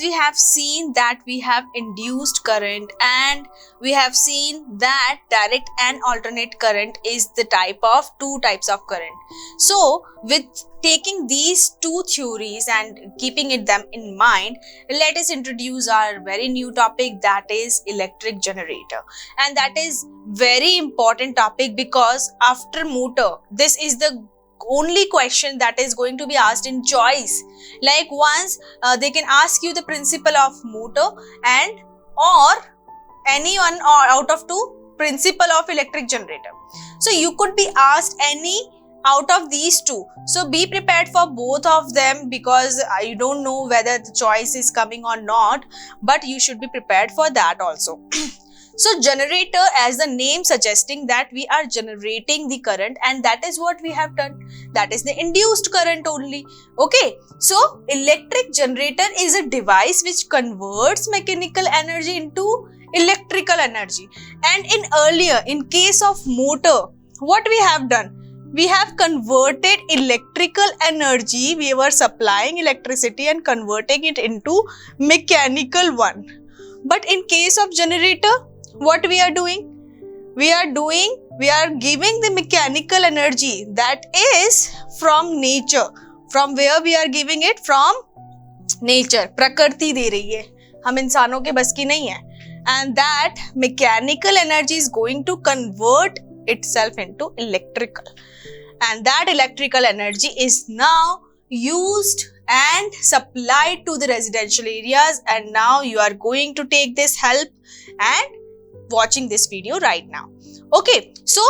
we have seen that we have induced current, and we have seen that direct and alternate current is the two types of current. So with taking these two theories and keeping them in mind, let us introduce our very new topic, that is electric generator. And that is very important topic because after motor, this is the only question that is going to be asked in choice. Like once they can ask you the principle of motor and or any one or out of two principle of electric generator. So you could be asked any out of these two. So be prepared for both of them because you don't know whether the choice is coming or not, but you should be prepared for that also. So generator, as the name suggesting that we are generating the current, and that is what we have done. That is the induced current only. Okay. So electric generator is a device which converts mechanical energy into electrical energy. And in case of motor, what we have done? We have converted electrical energy. We were supplying electricity and converting it into mechanical one. But in case of generator, what we are doing? We are giving the mechanical energy that is from nature. From where we are giving it? From nature. प्रकृति दे रही है, हम इंसानों के बस की नहीं है. And that mechanical energy is going to convert itself into electrical. And that electrical energy is now used and supplied to the residential areas. And now you are going to take this help and watching this video right now. Okay, so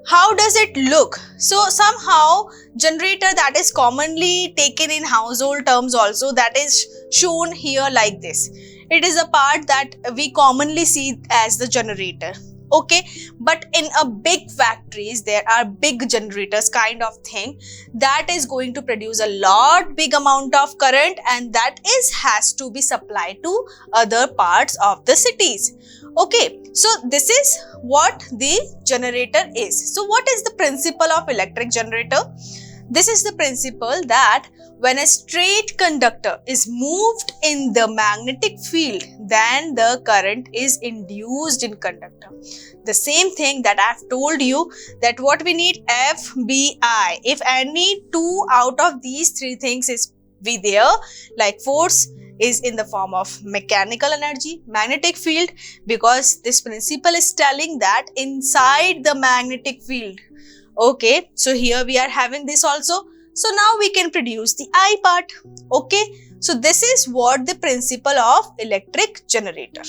how does it look? So somehow generator that is commonly taken in household terms also, that is shown here like this. It is a part that we commonly see as the generator. Okay, but in a big factories, there are big generators kind of thing that is going to produce a big amount of current, and that has to be supplied to other parts of the cities. Okay, so this is what the generator is. So what is the principle of electric generator? This is the principle that when a straight conductor is moved in the magnetic field, then the current is induced in conductor. The same thing that I have told you, that what we need FBI. If any two out of these three things is be there, like force is in the form of mechanical energy, magnetic field, because this principle is telling that inside the magnetic field. Okay, so here we are having this also. So now we can produce the I part. Okay, so this is what the principle of electric generator.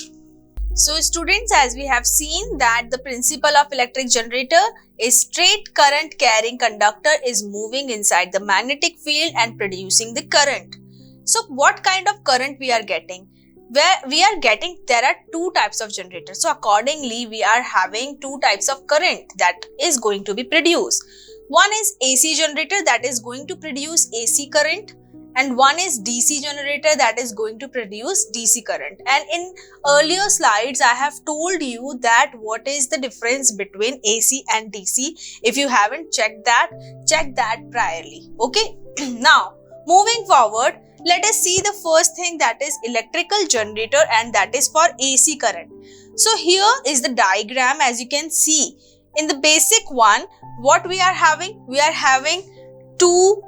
So students, as we have seen that the principle of electric generator is straight current carrying conductor is moving inside the magnetic field and producing the current. So what kind of current we are getting? Where we are getting, there are two types of generators. So accordingly, we are having two types of current that is going to be produced. One is AC generator that is going to produce AC current, and one is DC generator that is going to produce DC current. And in earlier slides, I have told you that what is the difference between AC and DC. If you haven't checked that, check that priorly. Okay. Now, moving forward, let us see the first thing, that is electrical generator, and that is for AC current. So here is the diagram. As you can see, in the basic one, what we are having? We are having two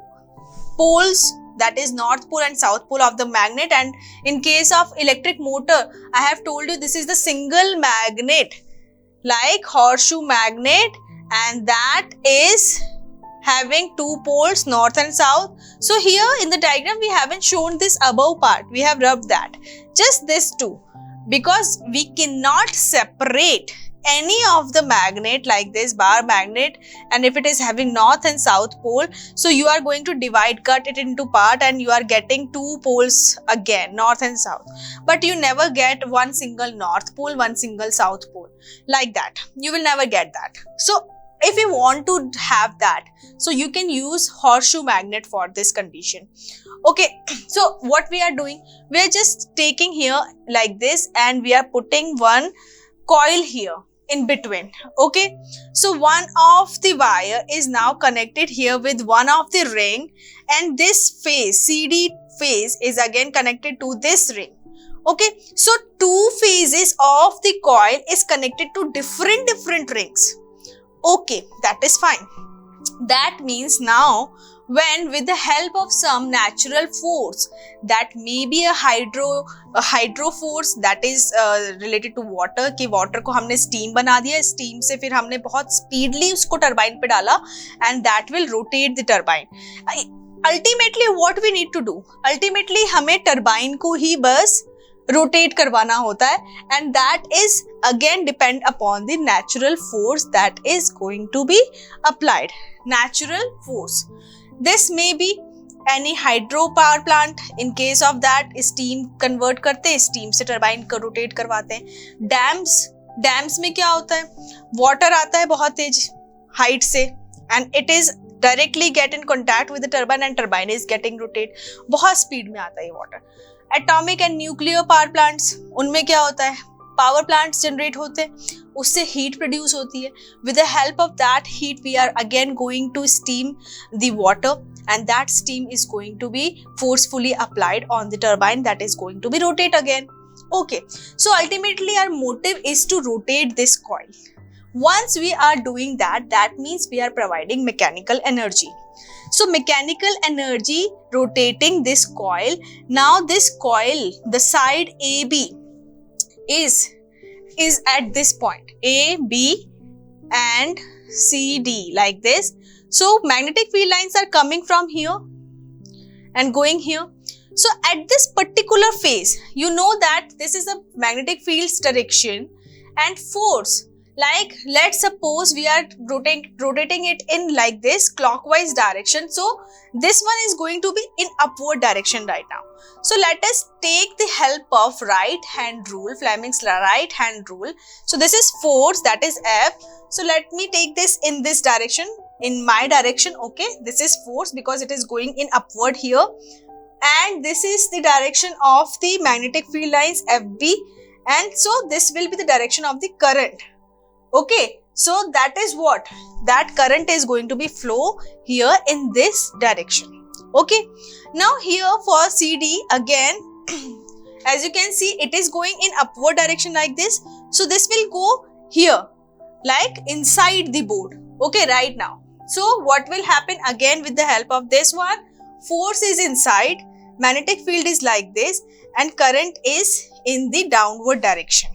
poles, that is north pole and south pole of the magnet. And in case of electric motor, I have told you this is the single magnet, like horseshoe magnet, and that is having two poles, north and south. So here in the diagram, we haven't shown this above part. We have rubbed that. Just this two, because we cannot separate any of the magnet like this bar magnet, and if it is having north and south pole, so you are going to cut it into part, and you are getting two poles again, north and south. But you never get one single north pole, one single south pole like that. You will never get that. So if you want to have that, so you can use horseshoe magnet for this condition. Okay, so what we are doing, we are just taking here like this, and we are putting one coil here in between. Okay, so one of the wire is now connected here with one of the ring, and this phase, CD phase, is again connected to this ring. Okay, so two phases of the coil is connected to different rings. Okay, that is fine. That means now when with the help of some natural force, that may be a hydro force that is related to water, कि water को हमने steam बना दिया, steam से फिर हमने बहुत speedily उसको turbine पे डाला and that will rotate the turbine. Ultimately what we need to do? Ultimately हमें turbine को ही बस rotate करवाना होता है and that is again depend upon the natural force that is going to be applied. Natural force. This may be any hydro power plant. In case of that, steam convert करते हैं, steam से turbine को rotate करवाते हैं. Dams में क्या होता है? Water आता है बहुत तेज height से and it is directly get in contact with the turbine and turbine is getting rotate. बहुत speed में आता है ये water. Atomic and nuclear power plants, उनमें क्या होता है? Power plants generate होते हैं, उससे heat produce होती है. With the help of that heat, we are again going to steam the water and that steam is going to be forcefully applied on the turbine that is going to be rotate again. Okay, so ultimately our motive is to rotate this coil. Once we are doing that, that means we are providing mechanical energy. So mechanical energy rotating this coil. Now this coil, the side AB is at this point, A, B and C, D, like this. So magnetic field lines are coming from here and going here. So at this particular phase, you know that this is a magnetic field's direction and force. Like let's suppose we are rotating it in like this clockwise direction. So this one is going to be in upward direction right now. So let us take the help of right hand rule, Fleming's right hand rule. So this is force, that is F. So let me take this in this direction, in my direction. Okay, this is force because it is going in upward here. And this is the direction of the magnetic field lines FB. And so this will be the direction of the current. Okay, so that is what? That current is going to be flow here in this direction. Okay, now here for CD again, as you can see, it is going in upward direction like this. So this will go here, like inside the board. Okay, right now. So what will happen again with the help of this one? Force is inside, magnetic field is like this and current is in the downward direction.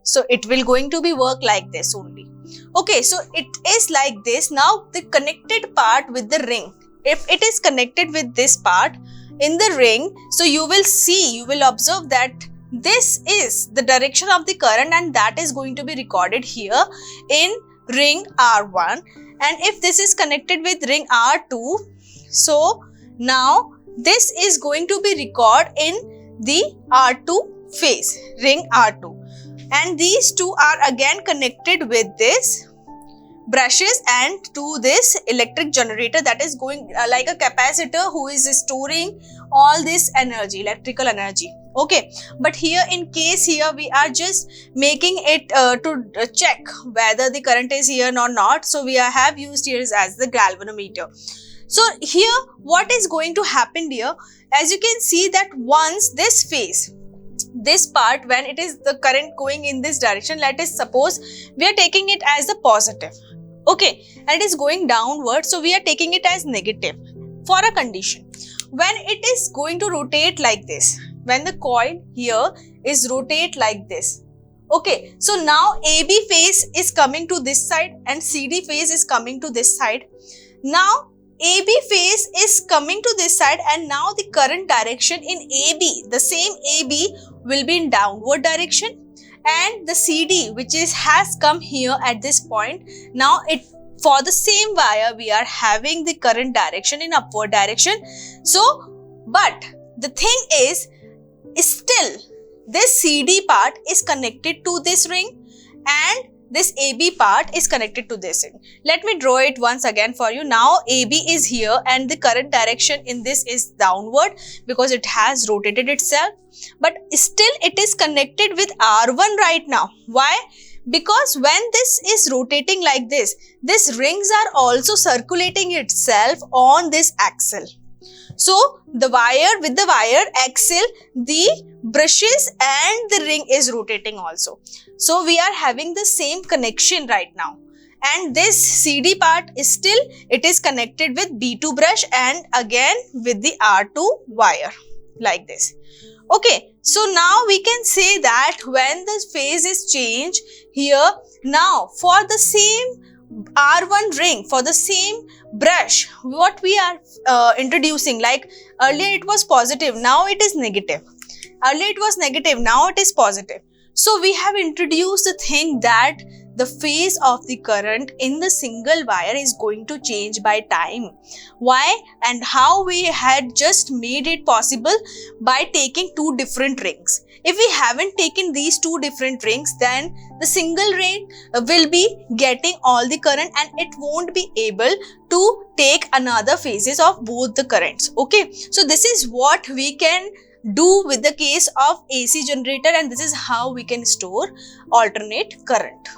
So it will going to be work like this only. Okay, so it is like this. Now the connected part with the ring. If it is connected with this part in the ring, so you will see, you will observe that this is the direction of the current and that is going to be recorded here in ring R1. And if this is connected with ring R2, so now this is going to be recorded in the R2 phase, ring R2. And these two are again connected with this brushes and to this electric generator that is going like a capacitor who is storing all this energy, electrical energy. Okay, but here in case here we are just making it to check whether the current is here or not. So we have used here as the galvanometer. So here what is going to happen here, as you can see that once this phase, this part, when it is the current going in this direction, let us suppose we are taking it as a positive. Okay, and it is going downward, so we are taking it as negative for a condition. When it is going to rotate like this, when the coil here is rotate like this. Okay, so now AB phase is coming to this side and CD phase is coming to this side. Now AB phase is coming to this side and now the current direction in AB, the same AB will be in downward direction, and the CD which has come here at this point, now it for the same wire we are having the current direction in upward direction. So but the thing is still this CD part is connected to this ring and this AB part is connected to this ring. Let me draw it once again for you. Now AB is here and the current direction in this is downward because it has rotated itself. But still it is connected with R1 right now. Why? Because when this is rotating like this, these rings are also circulating itself on this axle. So the wire, with the wire axle, the brushes and the ring is rotating also. So we are having the same connection right now. And this CD part is still, it is connected with B2 brush and again with the R2 wire, like this. Okay, so now we can say that when the phase is changed here, now for the same R1 ring, for the same brush, what we are introducing, like earlier it was positive, now it is negative. Earlier it was negative, now it is positive. So we have introduced the thing that the phase of the current in the single wire is going to change by time. Why and how we had just made it possible by taking two different rings. If we haven't taken these two different rings, then the single ring will be getting all the current and it won't be able to take another phases of both the currents. Okay, so this is what we can do with the case of AC generator, and this is how we can store alternate current.